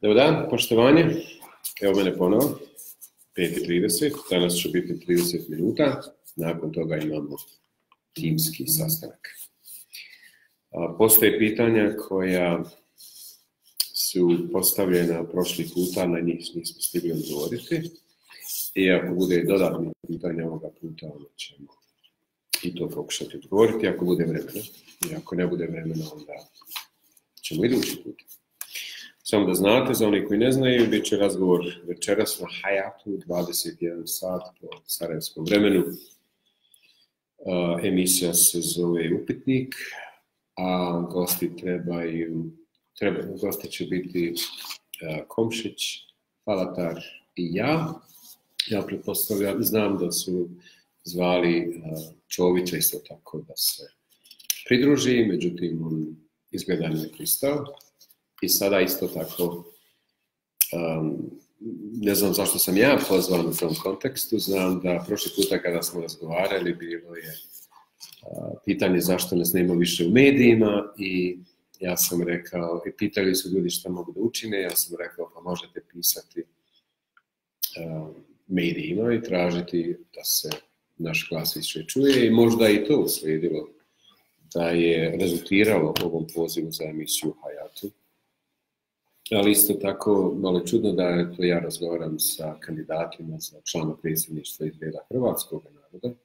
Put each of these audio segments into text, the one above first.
Dobar dan, poštovanje. Evo mene ponovo, 5:30, danas će biti 30 minuta, nakon toga imamo timski sastanak. Postoje pitanja koja su postavljena prošli puta, na njih nismo stigli odgovoriti. I ako bude dodatnih pitanja ovoga puta, onda ćemo i to pokušati odgovoriti, ako bude vremena. I ako ne bude vremena, onda ćemo idući put. Samo da znate, za oni koji ne znaju, bit će razgovor večeras na Hayatu, 21 sat po sarajevskom vremenu. Emisija se zove Upitnik, a gosti će biti Komšić, Falatar i ja. Ja pretpostavljam, znam da su zvali Čovića isto tako da se pridruži, međutim on izgleda ne pristao. I sada isto tako, ne znam zašto sam ja pozvan u tom kontekstu, znam da prošli puta kada smo razgovarali bilo je pitanje zašto nas nema više u medijima i ja sam rekao, i pitali su ljudi šta mogu da učine, ja sam rekao pa možete pisati medijima i tražiti da se naš glas više čuje i možda i to uslijedilo da je rezultiralo ovom pozivu za emisiju Hayatu. Ali isto tako, malo čudno da je to ja razgovaram sa kandidatima za člana predsjedništva iz reda hrvatskog naroda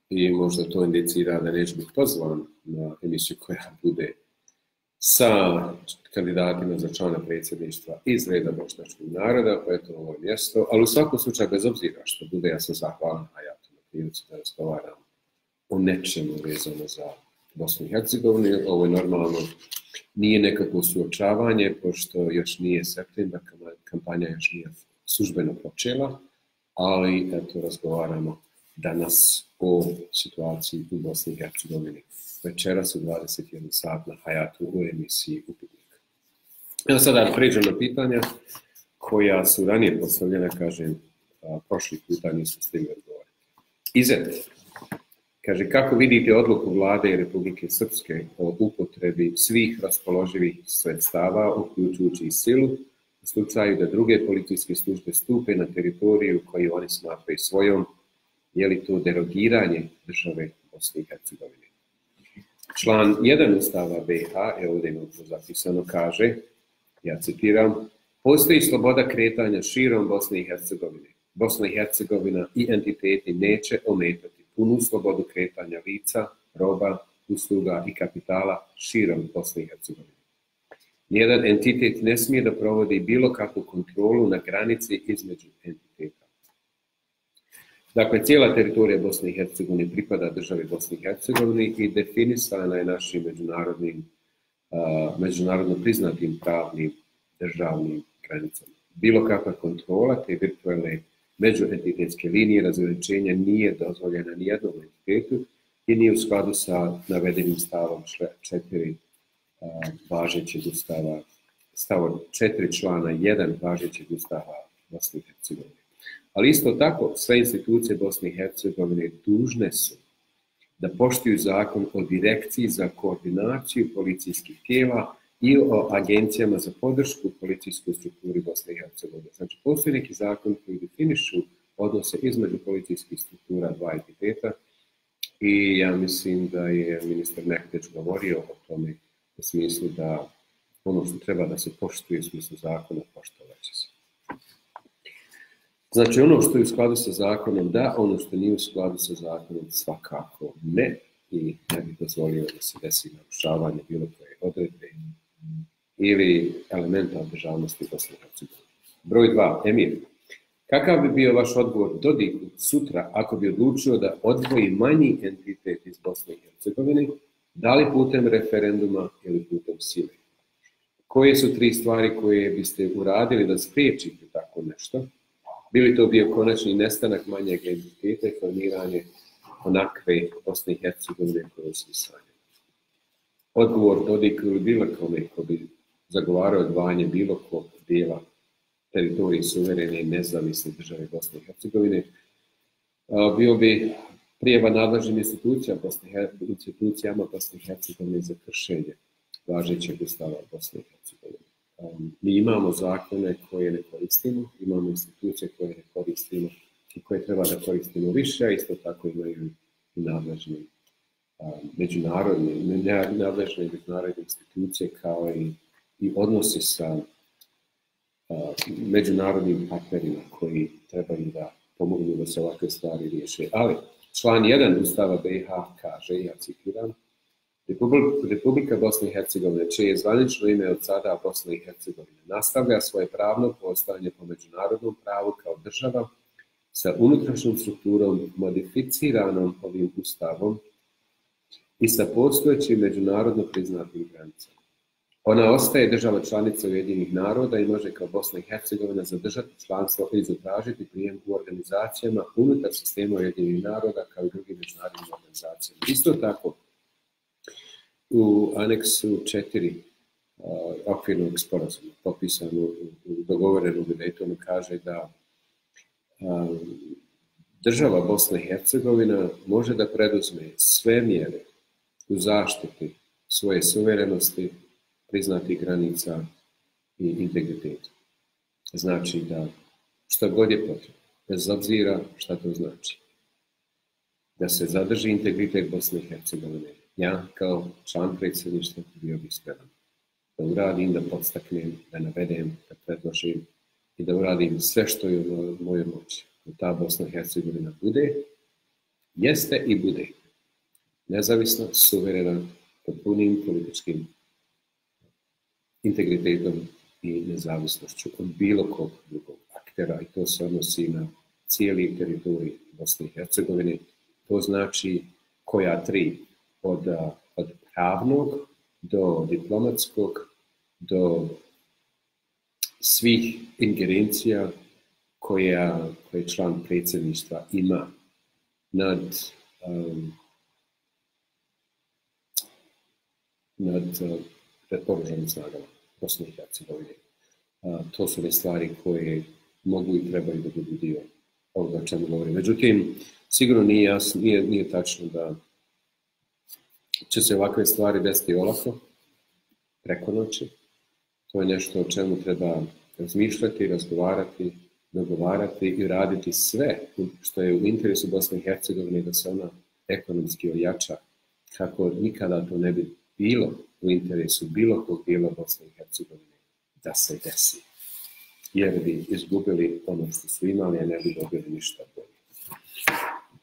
i možda to indicira da neće biti pozvan na emisiju koja bude sa kandidatima za člana predsjedništva iz reda bošnjačkog naroda, pa je to ovo mjesto. Ali u svakom slučaju, bez obzira što bude, ja sam zahvalan Hayatu na prilici da razgovaram o nečemu vezano za Bosnu i Hercegovinu. Ovo je normalno, nije nekako suočavanje, pošto još nije septembar, kampanja još nije službeno počela, ali eto, razgovaramo danas o situaciji u Bosni i Hercegovini. Večeras u 21 sat na Hayatu u emisiji Upitnik. Evo sada pređem na pitanja koja su ranije postavljena, kažem, prošli puta nisu stigli odgovoriti. Izet. Kaže, kako vidite odluku Vlade Republike Srpske o upotrebi svih raspoloživih sredstava, uključujući i silu, u slučaju da druge policijske službe stupe na teritoriju koju oni smatraju svojom, je li to derogiranje države Bosne i Hercegovine? Član 1 Ustava BiH, ovdje imam to zapisano, kaže, ja citiram, postoji sloboda kretanja širom Bosne i Hercegovine. Bosna i Hercegovina i entiteti neće ometati punu slobodu kretanja lica, roba, usluga i kapitala širom Bosne i Hercegovine. Nijedan entitet ne smije da provodi bilo kakvu kontrolu na granici između entiteta. Dakle, cijela teritorija Bosne i Hercegovine pripada državi Bosne i Hercegovine i definisana je našim međunarodno priznatim pravnim državnim granicama. Bilo kakva kontrola te virtualne međuentitetske linije razgraničenja nije dozvoljena nijednom entitetu i nije u skladu sa navedenim stavom 4 važećeg ustava, stavom 4 člana 1 važećeg ustava Bosne i Hercegovine. Ali isto tako, sve institucije Bosne i Hercegovine dužne su da poštuju zakon o direkciji za koordinaciju policijskih tijela i o agencijama za podršku policijskoj strukturi Bosne i Hercegovine. Znači, postoji neki zakon koji definišu odnose između policijskih struktura dva entiteta i ja mislim da je ministar Nektić govorio o tome u smislu da ono što treba da se poštuje u smislu zakona, poštovat će se. Znači, ono što je u skladu sa zakonom da, ono što nije u skladu sa zakonom svakako ne i ne bih dozvolio da se desi narušavanje bilo koje odredbe ili elementa državnosti Bosne i Hercegovine. Broj 2. Emir. Kakav bi bio vaš odgovor Dodiku sutra ako bi odlučio da odvoji manji entitet iz Bosne i Hercegovine, da li putem referenduma ili putem sile? Koje su 3 stvari koje biste uradili da spriječite tako nešto? Bi li to bio konačni nestanak manjeg entiteta i formiranje onakve Bosne i Hercegovine koje su sanjali? Odgovor Dodiku ili bilo kome ko bi zagovarao odvajanje bilo kog dijela teritorije suverene i nezavisne države Bosne i Hercegovine bio bi prijava nadležnim institucijama Bosne i Hercegovine za kršenje važećeg ustava Bosne i Hercegovine. Mi imamo zakone koje ne koristimo, imamo institucije koje ne koristimo i koje treba da koristimo više, a isto tako imaju i nadležne međunarodne institucije kao i odnosi sa međunarodnim partnerima koji trebaju da pomognu da se ovakve stvari riješe. Ali član 1 Ustava BiH kaže, ja citiram, Republika Bosne i Hercegovine, čije je zvanično ime od sada Bosne i Hercegovine, nastavlja svoje pravno postojanje po međunarodnom pravu kao država sa unutrašnjom strukturom modificiranom ovim Ustavom i sa postojećim međunarodno priznatim granicama. Ona ostaje država članica Ujedinjenih naroda i može kao Bosna i Hercegovina zadržati članstvo ili zatražiti prijem u organizacijama unutar sistema Ujedinjenih naroda kao i drugim međunarodnim organizacijama. Isto tako, u aneksu 4 okvirnog sporazuma, potpisano u dogovorenom u Daytonu, kaže da država Bosna i Hercegovina može da preduzme sve mjere u zaštiti svoje suverenosti, priznatih granica i integriteta. Znači da što god je potrebno, bez obzira šta to znači, da se zadrži integritet Bosne i Hercegovine. Ja kao član predsjedništva bio bih spreman da uradim, da podstaknem, da navedem, da predložim i da uradim sve što je u mojoj moći. Da ta Bosna i Hercegovina bude, jeste i bude nezavisna, suverena, pod punim političkim integritetom i nezavisnošću od bilo kog drugog aktera, i to se odnosi na cijeli teritorij Bosne i Hercegovine. To znači koja tri, od pravnog do diplomatskog, do svih ingerencija koje član predsjedništva ima nad oružanim snagama Bosne i Hercegovine. To su ne stvari koje mogu i trebaju da budu dio ovoga o čemu govorim. Međutim, sigurno nije tačno da će se ovakve stvari desiti olako, preko noći. To je nešto o čemu treba razmišljati, razgovarati, dogovarati i raditi sve što je u interesu Bosne i Hercegovine da se ona ekonomski ojača, kako nikada to ne bi bilo u interesu bilo kog dijela Bosne i Hercegovine da se desi. Jer bi izgubili ono što su imali, a ne bi dobili ništa bolje.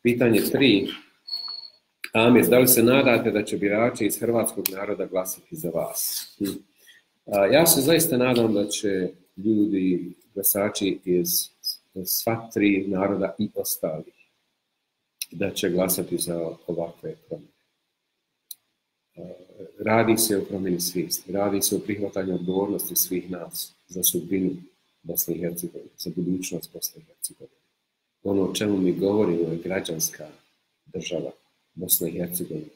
Pitanje 3. Amir, da li se nadate da će birači iz hrvatskog naroda glasati za vas? Ja se zaista nadam da će ljudi, glasači iz sva 3 naroda i ostalih, da će glasati za ovakve promjene. Radi se o promjeni svijesti, radi se o prihvatanju odgovornosti svih nas za sudbinu Bosne i Hercegovine, za budućnost Bosne i Hercegovine. Ono o čemu mi govorimo je građanska država Bosne i Hercegovine,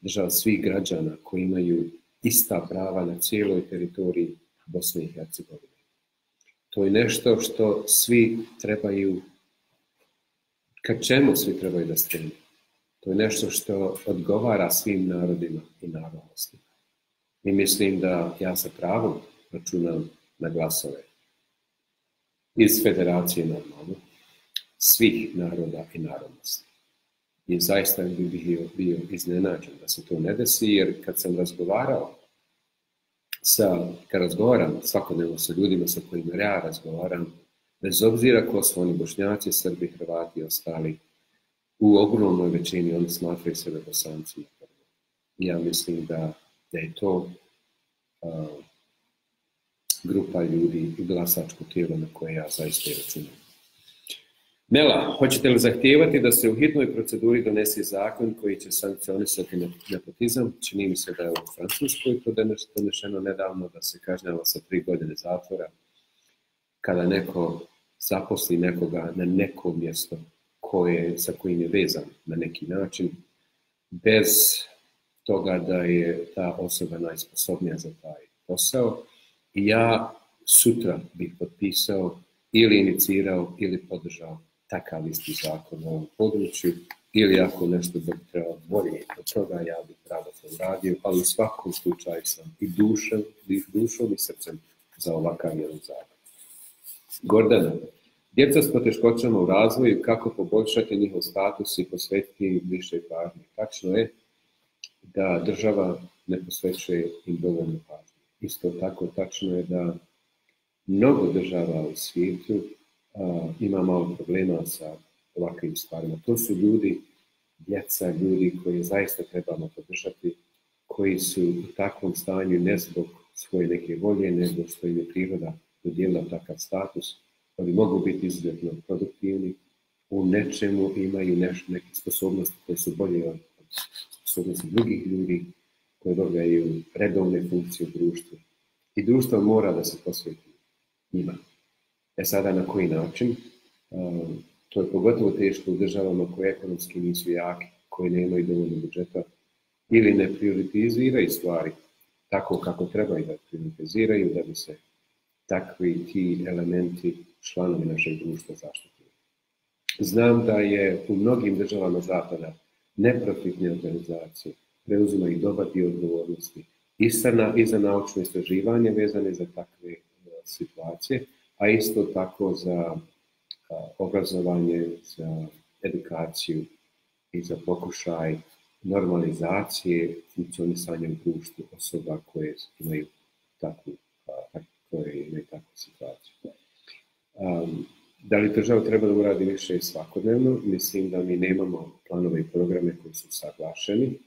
država svih građana koji imaju ista prava na cijeloj teritoriji Bosne i Hercegovine. To je nešto što svi trebaju, ka čemu svi trebaju da stremi. To je nešto što odgovara svim narodima i narodnostima. I mislim da ja sa pravom računam na glasove iz federacije normalno, svih naroda i narodnosti. I zaista bih bio iznenađen da se to ne desi, jer kad razgovaram svakodnevno sa ljudima sa kojima ja razgovaram, bez obzira ko su oni, Bošnjaci, Srbi, Hrvati i ostali, u ogromnoj većini oni smatraju sebe Bosancima. Ja mislim da je to grupa ljudi i glasačko tijelo na koje ja zaista računam. Mela, hoćete li zahtijevati da se u hitnoj proceduri donese zakon koji će sankcionisati nepotizam? Čini mi se da je u Francuskoj to donešeno nedavno, da se kažnjava sa 3 godine zatvora kada neko zaposli nekoga na neko mjesto sa kojim je vezan na neki način, bez toga da je ta osoba najsposobnija za taj posao. I ja sutra bih potpisao ili inicirao ili podržao takav isti zakon u ovom području, ili ako nešto bi trebalo bolje od toga, ja bih rado to uradio, ali u svakom slučaju sam i dušom i srcem za ovakav jedan zakon. Gordana, djeca s poteškoćama u razvoju, kako poboljšati njihov status i posvetiti im više pažnje? Tačno je da država ne posvećuje im dovoljno pažnje. Isto tako tačno je da mnogo država u svijetu ima malo problema sa ovakvim stvarima. To su ljudi, djeca, ljudi koji zaista trebamo podržati, koji su u takvom stanju ne zbog svoje neke volje, nego što im je priroda dodijelila takav status, ali mogu biti izuzetno produktivni, u nečemu imaju neke sposobnosti koje su bolje od sposobnosti drugih ljudi, koji obavljaju redovne funkcije u društvu. I društvo mora da se posveti njima. Sada na koji način? To je pogotovo teško u državama koje ekonomski nisu jake, koje nemaju dovoljno budžeta ili ne prioritiziraju stvari tako kako trebaju da prioritiziraju da bi se takvi ti elementi članovi našeg društva zaštitili. Znam da je u mnogim državama zapada neprofitne organizacije preuzimaju dobar dio odgovornosti i za naučno istraživanje vezane za takve situacije, a isto tako za obrazovanje, za edukaciju i za pokušaj normalizacije funkcionisanja u društvu osoba koje imaju takvu situaciju. Da li država treba da uradi više svakodnevno? Mislim da mi nemamo planove i programe koji su saglašeni.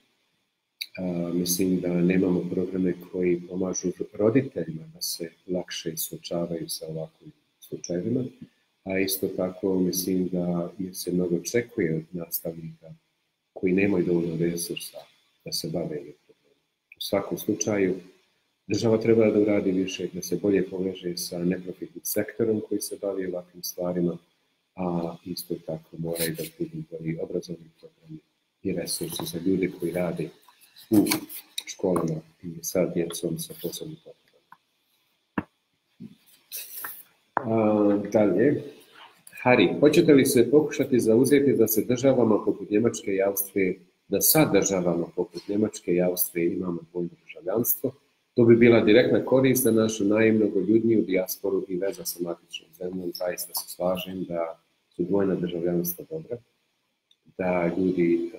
Mislim da nemamo programe koji pomažu roditeljima da se lakše suočavaju sa ovakvim slučajevima. A isto tako mislim da se mnogo očekuje od nastavnika koji nemaju dovoljno resursa da se bave ovim problemom. U svakom slučaju, država treba da uradi više, da se bolje poveže sa neprofitnim sektorom koji se bavi ovakvim stvarima, a isto tako moraju da budu bolji obrazovni programi i resursi za ljude koji rade u školama i sa djecom sa posebnim potrebama. Dalje. Hari, hoćete li se pokušati zauzeti da se državama poput Njemačke i Austrije, da sa državama poput Njemačke i Austrije imamo dvojno državljanstvo? To bi bila direktna korist za našu najmnogoljudniju dijasporu i veza sa matičnom zemljom. Zaista se slažem da su dvojna državljanstva dobra, da ljudi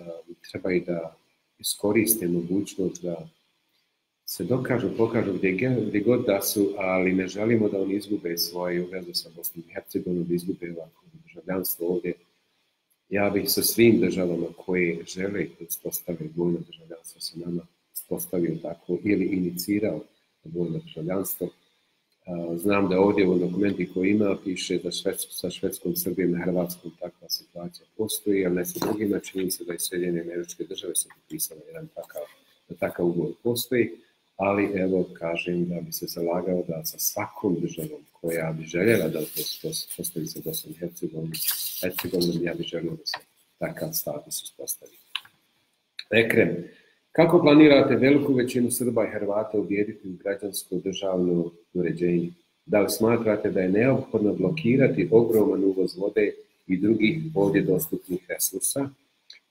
trebaju da iskoriste mogućnost da se pokažu gdje god da su, ali ne želimo da oni izgube svoju vezu sa Bosnom i Hercegovinom, da izgube ovako državljanstvo ovdje. Ja bih sa svim državama koje žele uspostaviti dvojno državljanstvo sa nama uspostavio tako ili inicirao dvojno državljanstvo. Znam da ovdje u dokumenti koji ima piše da sa Švedskom, Srbijom i Hrvatskom takva situacija postoji, ali ne sa drugima. Čini se da i Sjedinjene Američke Države su potpisale da takav ugovor postoji, ali evo kažem da bi se zalagao da sa svakom državom koja bi željela da postoji sa Bosnom i Hercegovinom, ja bi želio da se takav status uspostavi. Ekrem, kako planirate veliku većinu Srba i Hrvata ubijediti u građansko državno uređenje? Da li smatrate da je neophodno blokirati ogroman uvoz vode i drugih ovdje dostupnih resursa?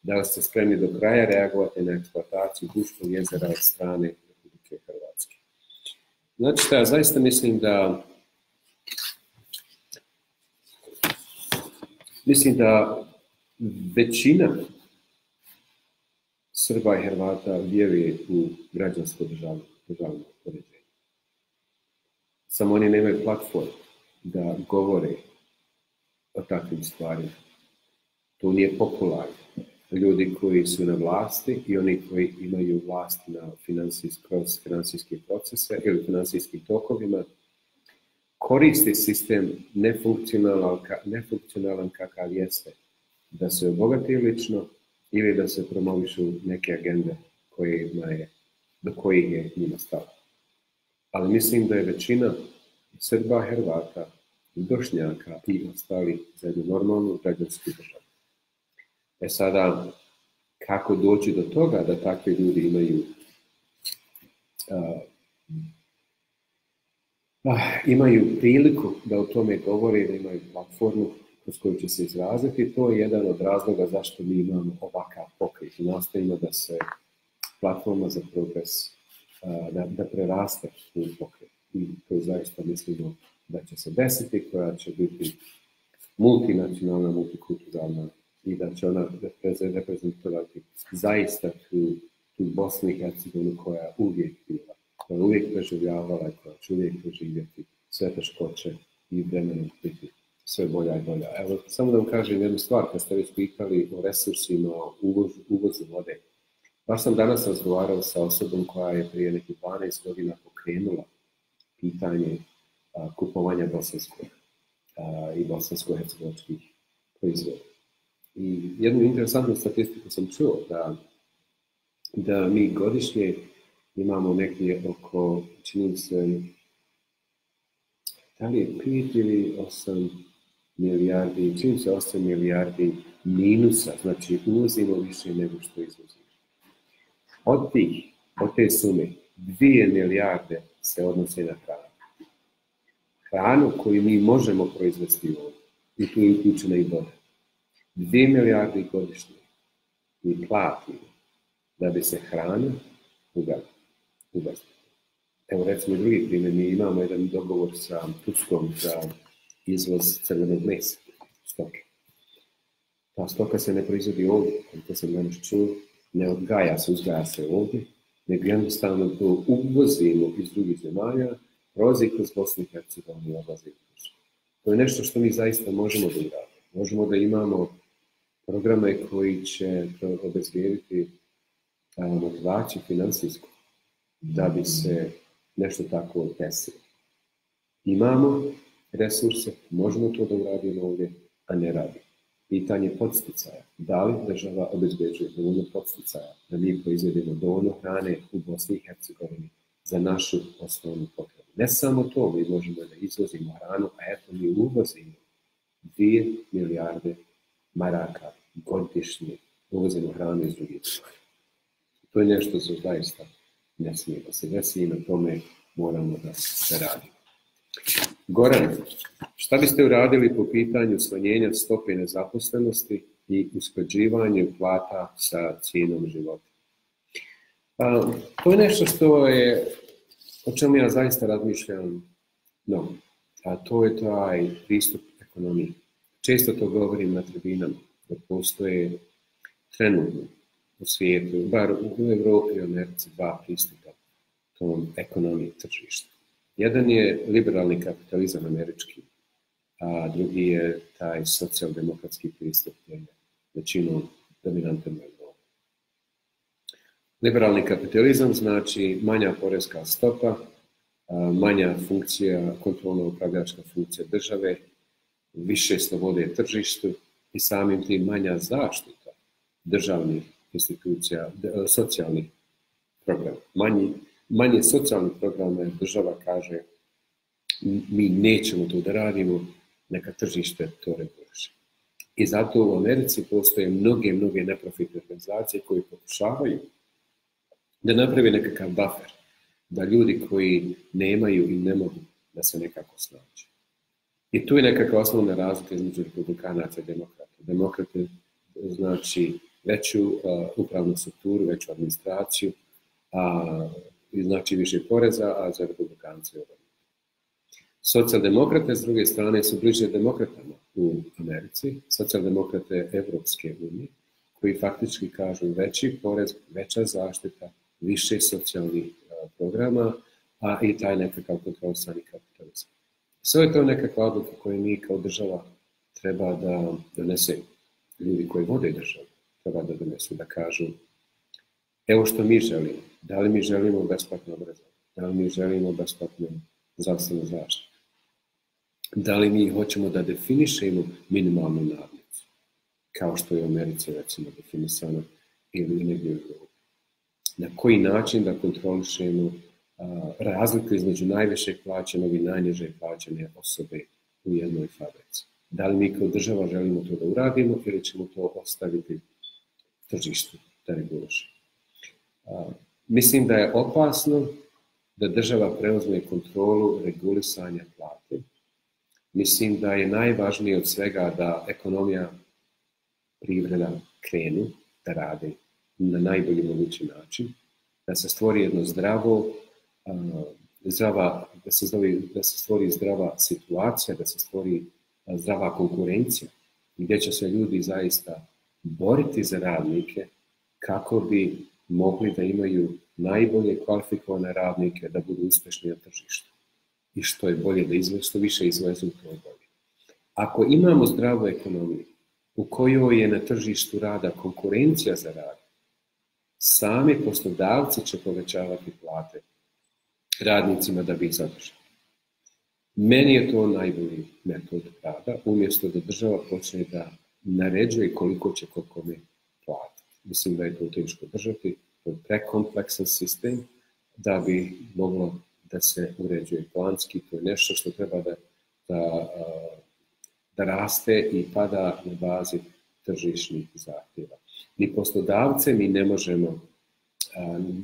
Da li ste spremni do kraja reagovati na eksploataciju Buškog jezera od strane Republike Hrvatske? Znači šta, ja zaista mislim da većina Srba i Hrvata vjeruje u građansko državno uređenje. Samo oni nemaju platform da govore o takvim stvarima. To nije popularno. Ljudi koji su na vlasti i oni koji imaju vlast kroz finansijske procese ili finansijskim tokovima koristi sistem nefunkcionalan kakav jeste da se obogati lično ili da se promovišu neke agende do kojih je njima stalo. Ali mislim da je većina Srba, Hrvata, Bošnjaka i ostali za jednu normalnu građansku državu. Sada, kako doći do toga da takvi ljudi imaju priliku da o tome govore, da imaju platformu kroz koju će se izraziti, to je jedan od razloga zašto mi imamo ovakav pokret. Nastojimo da se platforma za progres, da preraste u pokret. I to koju zaista mislimo da će se desiti, koja će biti multinacionalna, multikulturalna i da će ona reprezentovati zaista tu Bosnu i Hercegovinu koja je uvijek bila, koja je uvijek preživljavala i koja će uvijek preživjeti sve teškoće i vremenom biti sve bolja i bolja. Evo, samo da vam kažem jednu stvar, kad ste već pitali o resursima, o uvozu vode. Baš sam danas razgovarao sa osobom koja je prije nekih 12 godina pokrenula pitanje kupovanja bosanskog i bosansko-hercegovačkih proizvoda. I jednu interesantnu statistiku sam čuo da mi godišnje imamo negdje oko, čini se, da li je 5 ili 8 milijardi, čini se 8 milijardi minusa, znači uvozimo više nego što izvozimo. Od te sume, 2 milijarde se odnose na hranu. Hranu koju mi možemo proizvesti ovdje, i tu je uključena i voda. 2 milijarde godišnje mi platimo da bi se hrana uvezla. Evo recimo drugi primjer, mi imamo jedan dogovor sa Turskom za izvoz crvenog mesa, stoke. Ta stoka se ne proizvodi ovdje, to sam danas čuo, ne uzgaja se ovdje, nego jednostavno to uvozimo iz drugih zemalja, prolazi kroz Bosnu i Hercegovinu i odlazi u Tursku. To je nešto što mi zaista možemo da uradimo. Možemo da imamo programe koji će obezbijediti motivaciju finansijsku da bi se nešto tako desilo. Imamo resurse, možemo to da uradimo ovdje, a ne radimo. Pitanje podsticaja. Da li država obezbeđuje dovoljno podsticaja da mi proizvedemo dovoljno hrane u Bosni i Hercegovini za našu osnovnu potrebu? Ne samo to, mi možemo da izvozimo hranu, a eto mi uvozimo 2 milijarde maraka godišnje, uvozimo hranu iz drugih zemalja. To je nešto što zaista ne smije da se desi i na tome moramo da se radimo. Goran, šta biste uradili po pitanju smanjenja stope nezaposlenosti i usklađivanju plata sa cijenom života? To je nešto o čemu ja zaista razmišljam mnogo, a to je taj pristup ekonomiji. Često to govorim na tribinama, da postoje trenutno u svijetu, bar u Evropi i Americi, 2 pristupa tom ekonomiji tržišta. Jedan je liberalni kapitalizam američki, a drugi je taj socijaldemokratski pristup koji je većinom dominantan u Evropi. Liberalni kapitalizam znači manja porezka stopa, manja funkcija, kontrolno-upravljačka funkcija države, više slobode tržištu i samim tim manja zaštita državnih institucija, socijalnih programa. Manje socijalnih programa je država kaže mi nećemo to da radimo, neka tržište to reguliše. I zato u Americi postoje mnoge neprofitne organizacije koje pokušavaju da naprave nekakav buffer, da ljudi koji nemaju i ne mogu da se nekako snađu. I tu je nekakva osnovna razlika između republikanaca i demokrata. Demokrate znači veću upravnu strukturu, veću administraciju, i znači više poreza, a za republikance je obrnuto. Socijaldemokrate, s druge strane, su bliže demokratama u Americi, socijaldemokrate Evropske unije, koji faktički kažu veći porez, veća zaštita, više socijalnih programa, a i taj nekakav kontrolisani kapitalizam. Sve je to nekakva odluka koju mi kao država treba da donese, ljudi koji vode državu, treba da donesu, da kažu evo što mi želimo. Da li mi želimo besplatno obrazovanje? Da li mi želimo besplatnu zdravstvenu zaštitu? Da li mi hoćemo da definišemo minimalnu nadnicu? Kao što je u Americi recimo definisano ili negdje u Evropi. Na koji način da kontrolišemo razliku između najvišeg plaćenog i najnižeg plaćene osobe u jednoj fabrici? Da li mi kao država želimo to da uradimo ili ćemo to ostaviti tržištu da reguliše? Mislim da je opasno da država preuzme kontrolu regulisanja plate. Mislim da je najvažnije od svega da ekonomija, privreda krenu da rade na najbolji mogući način, da se stvori jedno zdrava da se stvori zdrava situacija, da se stvori zdrava konkurencija, gdje će se ljudi zaista boriti za radnike kako bi mogli da imaju najbolje kvalifikovane radnike da budu uspješni na tržištu. I što je bolje da izvezu, što više izvezu, to je bolje. Ako imamo zdravu ekonomiju u kojoj je na tržištu rada konkurencija za rad, sami poslodavci će povećavati plate radnicima da bi ih zadržali. Meni je to najbolji metod rada, umjesto da država počne da naređuje koliko će kod kome platiti. Mislim da je to teško držati, to je prekompleksan sistem da bi moglo da se uređuje planski. To je nešto što treba da raste i pada na bazi tržišnih zahtjeva. Ni poslodavce mi ne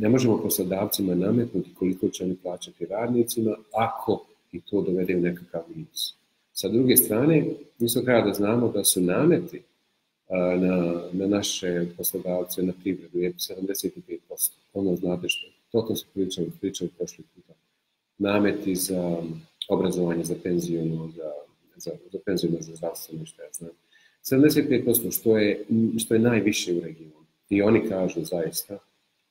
možemo poslodavcima nametnuti koliko će oni plaćati radnicima ako i to dovede u nekakav minus. Sa druge strane, isto treba da znamo da su nameti na naše poslodavce, na privredu je 75%. Ono znate što, to su pričali prošli puta. Nameti za obrazovanje, za penzijonu, za penzijonu, za zdravstveno, što ja znam. 75% što je najviše u regionu. I oni kažu zaista,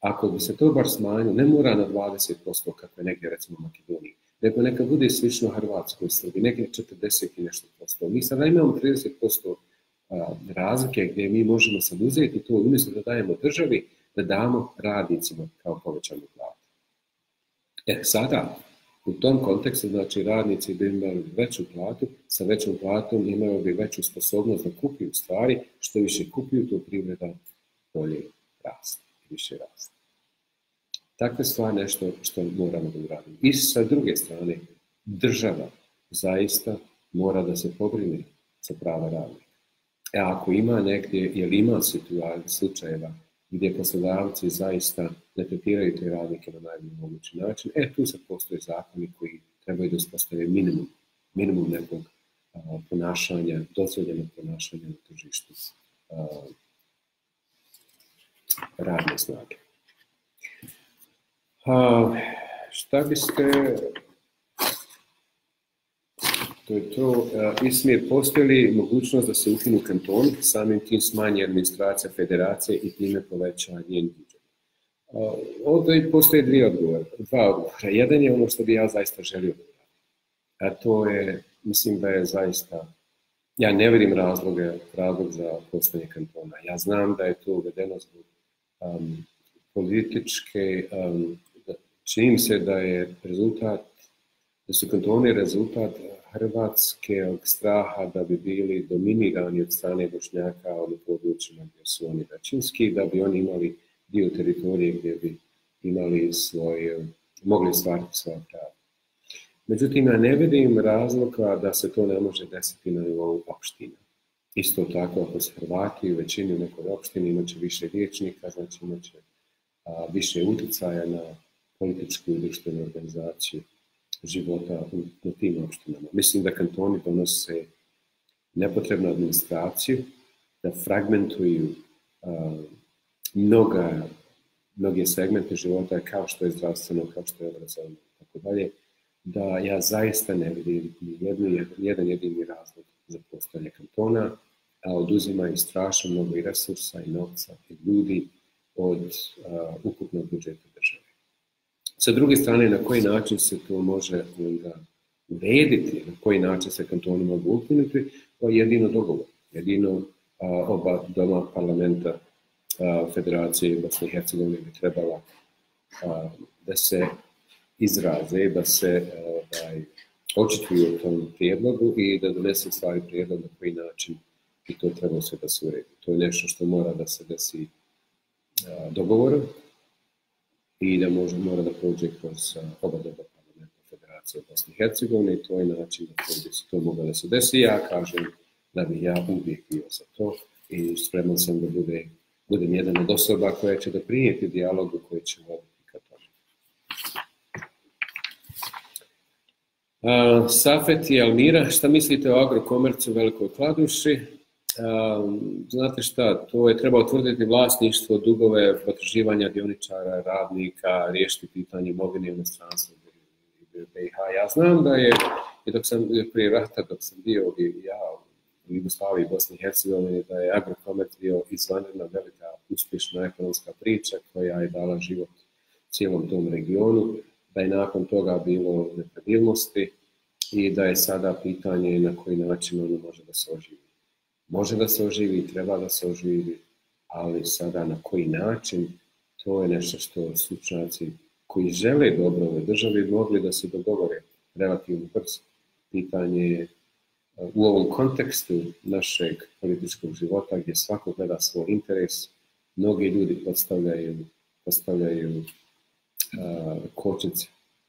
ako bi se to bar smanjilo, ne mora na 20% kako je negdje recimo u Makedoniji, nego neka bude slično Hrvatskoj, Srbiji, negdje 40 i nešto posto. Mi sada imamo 30% razlike gdje mi možemo sad uzeti to, umjesto da dajemo državi, da damo radnicima kao povećanu platu. Sada, u tom kontekstu, znači radnici bi imali veću platu, sa većom platom imaju bi veću sposobnost da kupuju stvari, što više kupuju, to privreda bolje raste, više raste. Takve stvari nešto što moramo da uradimo. I sa druge strane, država zaista mora da se pobrine za prava radnika. Ako ima negdje, ili ima slučajeva gdje poslodavci zaista ne tretiraju te radnike na najbolji mogući način, tu sad postoje zakoni koji trebaju da uspostave minimum nekog ponašanja, dozvoljenog ponašanja na tržištu radne snage. Šta biste... To je to. Ismir, postoji li mogućnost da se ukinu kantoni, samim tim smanji administracija federacije i time poveća njen budžet? Ovdje postoje dva odgovora. Jedan je ono što bi ja zaista želio. A to je, mislim da je zaista, ja ne vidim razlog za postojanje kantona. Ja znam da je to uvedeno zbog političke, čini se da je rezultat, da su kantoni rezultat hrvatskog straha da bi bili dominirani od strane Bošnjaka u područjima gdje su oni većinski, da bi oni imali dio teritorije gdje bi imali mogli stvariti svoja prava. Međutim, ja ne vidim razloga da se to ne može desiti na nivou opština. Isto tako, ako se Hrvati u većini u nekoj opštini imat će više vijećnika, znači imat će više utjecaja na političku i društvenu organizaciju života na tim opštinama. Mislim da kantoni donose nepotrebnu administraciju, da fragmentuju mnoge segmente života kao što je zdravstveno, kao što je obrazovanje i tako dalje, da ja zaista ne vidim jedan jedini razlog za postojanje kantona, a oduzimaju strašno mnogo i resursa i novca i ljudi od ukupnog budžeta države. Sa druge strane, na koji način se to može urediti, na koji način se kantoni mogu ukinuti, to je jedino dogovor. Jedino oba doma parlamenta Federacije Bosne i Hercegovine bi trebala da se izraze, da se očituju o tom prijedlogu i da donese stvari prijedlog na koji način i to treba sve da se uredi. To je nešto što mora da se desi dogovorom i da mora da prođe kroz oba doba parlamenta Federacije Bosne i Hercegovine i to je način na koji bi se to moglo da se desi. Ja kažem da bi ja uvijek bio za to i spreman sam da budem jedan od osoba koja će doprinijeti dijalogu koji će voditi ka tome. Safet i Almira, šta mislite o Agrokomercu u Velikoj Kladuši? Znate šta, to je treba utvrditi vlasništvo, dugove, potraživanja dioničara, radnika, riješiti pitanje imovine u inostranstvu, BiH. Ja znam da je, i dok sam prije rata, dok sam bio i ja u Jugoslaviji i Bosni i Hercegovini, da je Agrokomer bio izvanredna velika uspješna ekonomska priča koja je dala život cijelom tom regionu, da je nakon toga bilo nepravilnosti i da je sada pitanje na koji način ono može da se oživi. Može da se oživi, treba da se oživi, ali sada na koji način, to je nešto što stručnjaci koji žele dobro ove države mogli da se dogovore relativno brzo. Pitanje je u ovom kontekstu našeg političkog života gdje svako gleda svoj interes, mnogi ljudi postavljaju kočnice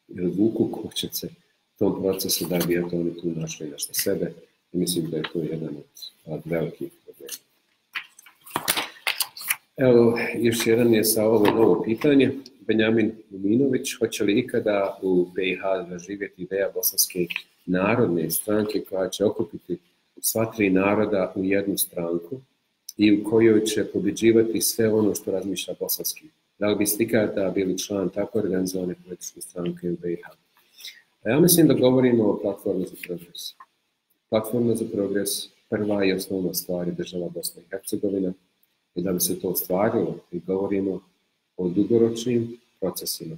ili vuku kočnice tom procesu da bi eto oni tu našli nešto sebe i mislim da je to jedan od velikih problema. Evo, još jedan je sa ovo novo pitanje. Benjamin Muminović, hoće li ikada u BiH zaživjeti ideja Bosanske narodne stranke koja će okupiti sva tri naroda u jednu stranku i u kojoj će pobjeđivati sve ono što razmišlja bosanski? Da li biste ikada bili član tako organizovane političke stranke u BiH? Ja mislim da govorimo o platformi za progres. Platforma za progres, prva i osnovna stvar je država Bosna i Hercegovina i da bi se to ostvarilo i govorimo o dugoročnim procesima.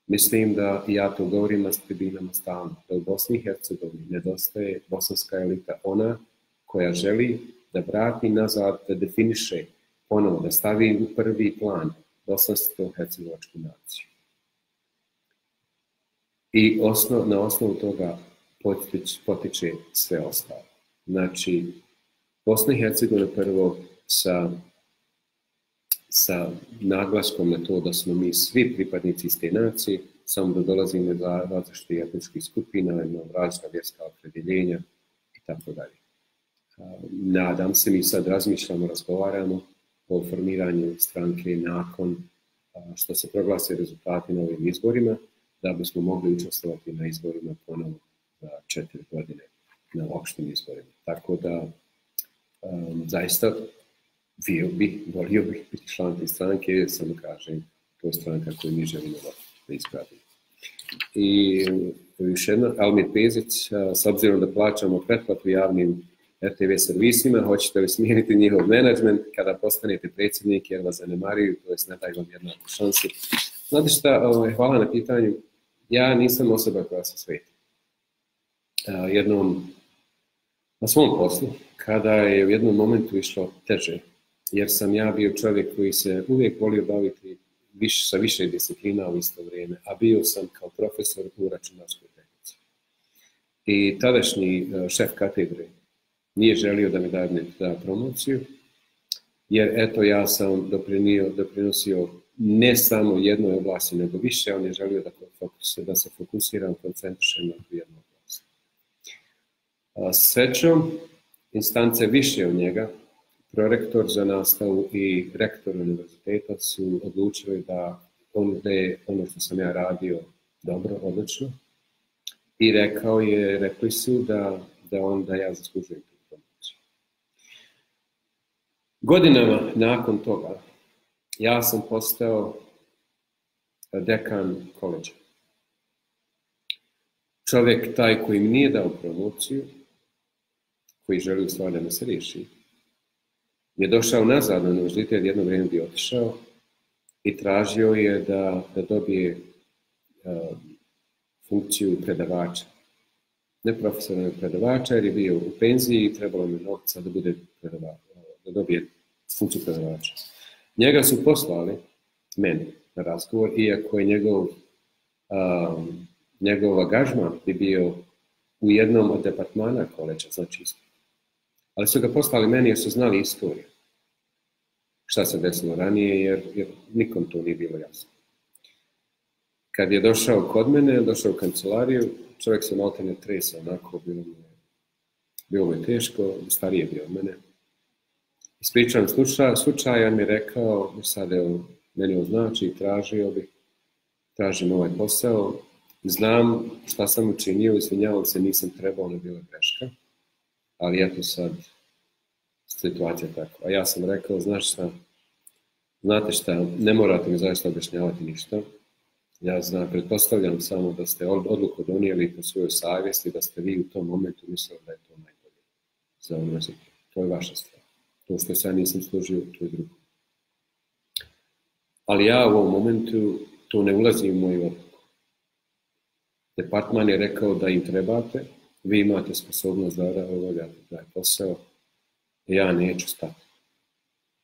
Mislim da, i ja to govorim na tribinama stalno, da u Bosni i Hercegovini nedostaje bosanska elita, ona koja želi da vrati nazad, da definiše ponovo, da stavi u prvi plan bosansko-hercegovačku naciju. I na osnovu toga potiče sve ostalo. Znači, Bosna i Hercegovina prvo sa naglaskom na to da smo mi svi pripadnici iste nacije, samo da dolazimo do različitih etničkih skupina, imamo različita vjerska opredjeljenja i tako dalje. Nadam se, mi sad razmišljamo, razgovaramo o formiranju stranke nakon što se proglase rezultati na ovim izborima, da bismo mogli učestvovati na izborima ponovo za 4 godine na opštim izborima. Tako da, zaista, volio bih biti član te stranke, jer samo kažem, to je stranka koju mi želimo da izgradimo. I još jedna, Almir Pezić, s obzirom da plaćamo pretplatu javnim RTV servisima, hoćete li smijeniti njihov menadžment kada postanete predsjednik jer vas zanemaruju, to jest ne daju vam jednaku šansu. Znate šta, hvala na pitanju, ja nisam osoba koja se sveti. Jednom, na svom poslu, kada je u jednom momentu išlo teže, jer sam ja bio čovjek koji se uvijek volio baviti sa više disciplina u isto vrijeme, a bio sam kao profesor u računarskoj tehnici. I tadašnji šef katedre nije želio da mi da promociju, jer eto ja sam doprinosio ne samo jednoj oblasti, nego više, on je želio da se fokusiram, koncentrišem na jednu oblast. Srećom, instance više od njega, prorektor za nastavu i rektor univerziteta su odlučili da ponude ono što sam ja radio dobro, odlično, i rekli su da ja zaslužujem tu promociju. Godinama nakon toga ja sam postao dekan koleđa. Čovjek taj koji mi nije dao promociju, koji želi u stvari da me se riješi, je došao nazad na univerzitet, jedno vrijeme bi otišao i tražio je da dobije funkciju predavača. Ne profesora, nego predavača, jer je bio u penziji i trebalo mi novca da dobije funkciju predavača. Njega su poslali meni na razgovor, iako je njegov angažman bi bio u jednom od departmana koleđa, znači isto. Ali su ga poslali meni jer su znali istoriju. Šta se desilo ranije, jer nikom to nije bilo jasno. Kad je došao kod mene, došao u kancelariju, čovjek se maltene tresao, onako, bilo mu je teško, stariji je bio od mene. Ispričan slučaj, on mi je rekao, sad evo, meni ovo znači, tražim ovaj posao, znam šta sam učinio, izvinjavam se, nisam trebao, ne bila greška, ali eto sad, situacija je tako. A ja sam rekao, znate šta, ne morate mi zaista objašnjavati ništa, Ja znam, pretpostavljam samo da ste odluku donijeli po svojoj savjesti, da ste vi u tom momentu mislili da je to najbolje za univerzitet. To je vaša stvar. To što se ja nisam složio, to je drugo. Ali ja u ovom momentu to ne ulazi u moju odluku. Departman je rekao da im trebate, vi imate sposobnost da obavljate taj posao, ja neću stati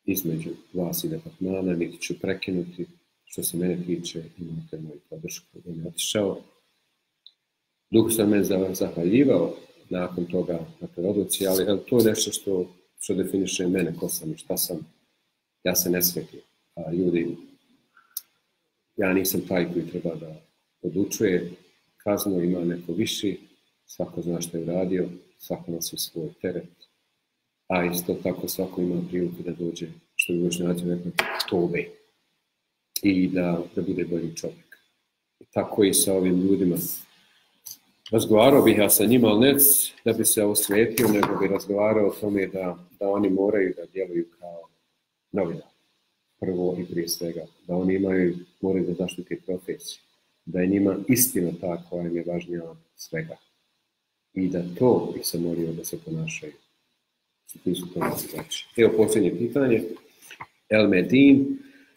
između vas i departmana, niti ću prekinuti. Što se mene tiče, imate moju podršku, da mi otišao. Dugo sam me zahvaljivao nakon toga na toj odluci, ali to je nešto što definiše mene, ko sam i šta sam. Ja se ne svetim. A ljudi, ja nisam taj koji treba da odlučuje. Kaznu ima neko viši, svako zna što je uradio, svako nosi svoj teret. A isto tako svako ima priliku da dođe, što bi Bošnjaci rekli, tobe. I da bude bolji čovjek. I tako i sa ovim ljudima. Razgovarao bih ja sa njima, ali ne da bi se osvetio, nego bi razgovarao o tome da oni moraju da djeluju kao novinari. Prvo i prije svega. Da oni moraju da zaštite profesiju. Da je njima istina ta koja im je važnija od svega. I da to bi se molio da se ponašaju. Nisu to znači. Evo posljednje pitanje.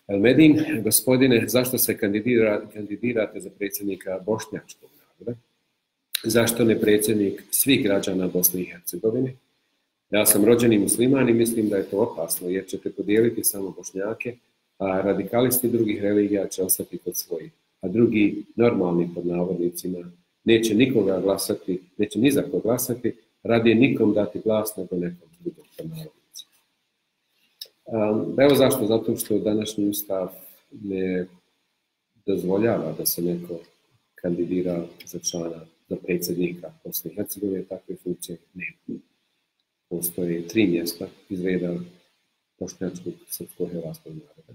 Elmedin, gospodine, zašto se kandidirate za predsjednika bošnjačkog naroda? Zašto ne predsjednik svih građana Bosne i Hercegovine? Ja sam rođeni musliman i mislim da je to opasno, jer ćete podijeliti samo Bošnjake, a radikalisti drugih religija će ostati kod svojih. A drugi, normalni pod navodnicima, neće nikoga glasati, neće ni za koga glasati, radije nikom dati glas nego nekom drugom pod navodnicima. Evo zašto? Zato što današnji ustav ne dozvoljava da se neko kandidira za člana, za predsjednika Bosne i Hercegovine, takve funkcije nema. Postoje 3 mjesta iz reda bošnjačkog srpsko-hrvatskog naroda.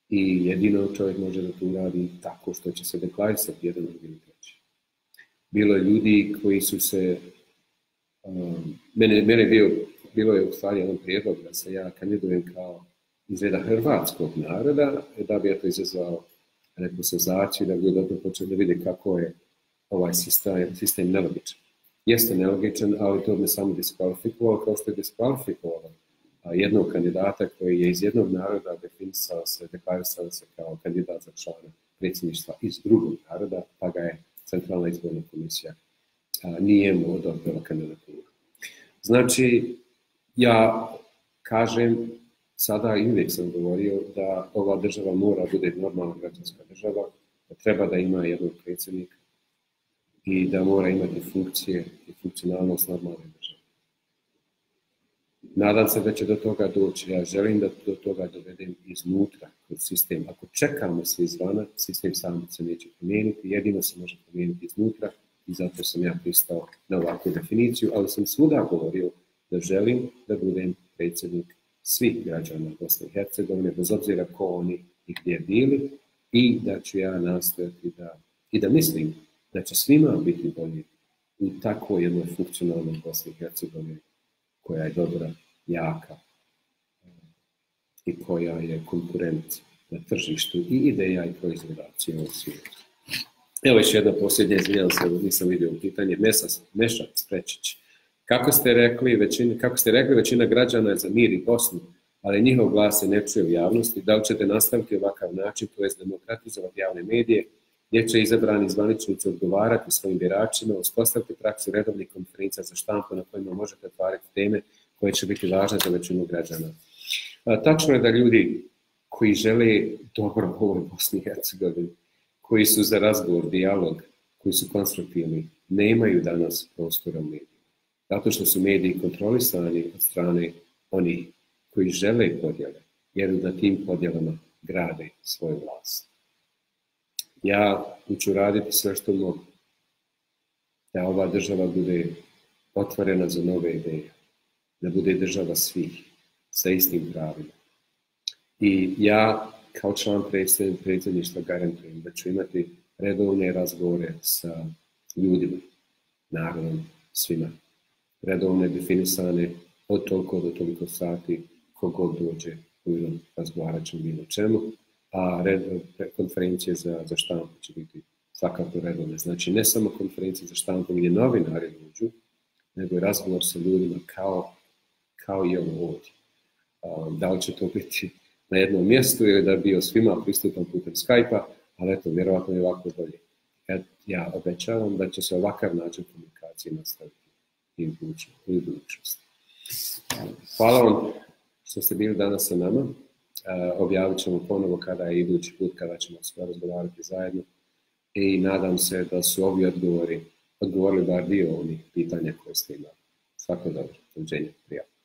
I jedino čovjek može da to uradi tako što će se deklarisati jedan drugi ili treći. Bilo je ljudi koji su se, bilo je u stvari jedan prijedlog da se ja kandidujem kao iz reda hrvatskog naroda, da bi ja to izazvao neku senzaciju, da bi dobro počeli da vidi kako je ovaj sistem nelogičan. Jeste nelogičan, ali to me samo diskvalifikovalo, kao što je diskvalifikovalo jednog kandidata koji je iz jednog naroda deklarisao se kao kandidat za člana predsjedništva iz drugog naroda, pa ga je Centralna izborna komisija nije mu odobrila kandidaturu. Znači, ja kažem, sada i uvijek sam govorio da ova država mora bude normalna građanska država, da treba da ima jednog predsjednika i da mora imati funkcije i funkcionalnost normalne države. Nadam se da će do toga doći. Ja želim da do toga dovedem iznutra, kroz sistem. Ako čekamo se izvana, sistem sam se neće promijeniti, jedino se može promijeniti iznutra i zato sam ja pristao na ovakvu definiciju, ali sam svuda govorio da želim da budem predsjednik svih građana Bosne i Hercegovine, bez obzira ko oni i gdje bili, i da ću ja nastojati da mislim da će svima biti bolje u takvoj jednoj funkcionalnoj Bosni i Hercegovini koja je dobra, jaka i koja je konkurent na tržištu i ideja i proizvoda cijelog svijeta. Evo još jedna posljednja, izvinjam se, nisam vidio pitanje, Mešat Sprečić. Kako ste rekli, većina građana je za mir i Bosnu, ali njihov glas se ne čuje u javnosti. Da li ćete nastaviti ovakav način, to je demokratizovati javne medije, gdje će izabrani zvaničnici odgovarati svojim biračima, uspostaviti praksu redovnih konferencija za štampu na kojima možete otvarati teme koje će biti važne za većinu građana. Tačno je da ljudi koji žele dobro u ovoj Bosni i Hercegovini, koji su za razgovor, dijalog, koji su konstruktivni, nemaju danas prostora u medijima. Zato što su mediji kontrolisani od strane onih koji žele podjele, jer na tim podjelama grade svoju vlast. Ja ću raditi sve što mogu da ova država bude otvorena za nove ideje, da bude država svih, sa istim pravima. I ja kao član predsjedništva garantujem da ću imati redovne razgovore sa ljudima, narodom, svima. Redovne, definisane, od toliko do toliko sati, kogod dođe, razgovarat ćemo bilo čemu. a konferencije za štampu će biti svakako redovne. Znači, ne samo konferencije za štampu gdje novinari dođu, nego i razgovor sa ljudima kao i ovo ovdje. Da li će to biti na jednom mjestu ili da bio svima pristupan putem Skype-a, ali eto, vjerojatno je ovako bolje. Ja obećavam da će se ovakav način komunikacije nastaviti i u budućnosti. Hvala vam što ste bili danas sa nama. Objavit ćemo ponovo kada je idući put, kada ćemo sve razgovarati zajedno. I nadam se da su ovi odgovorili bar dio onih pitanja koje ste imali. Svako dobro, doviđenja, prijatno.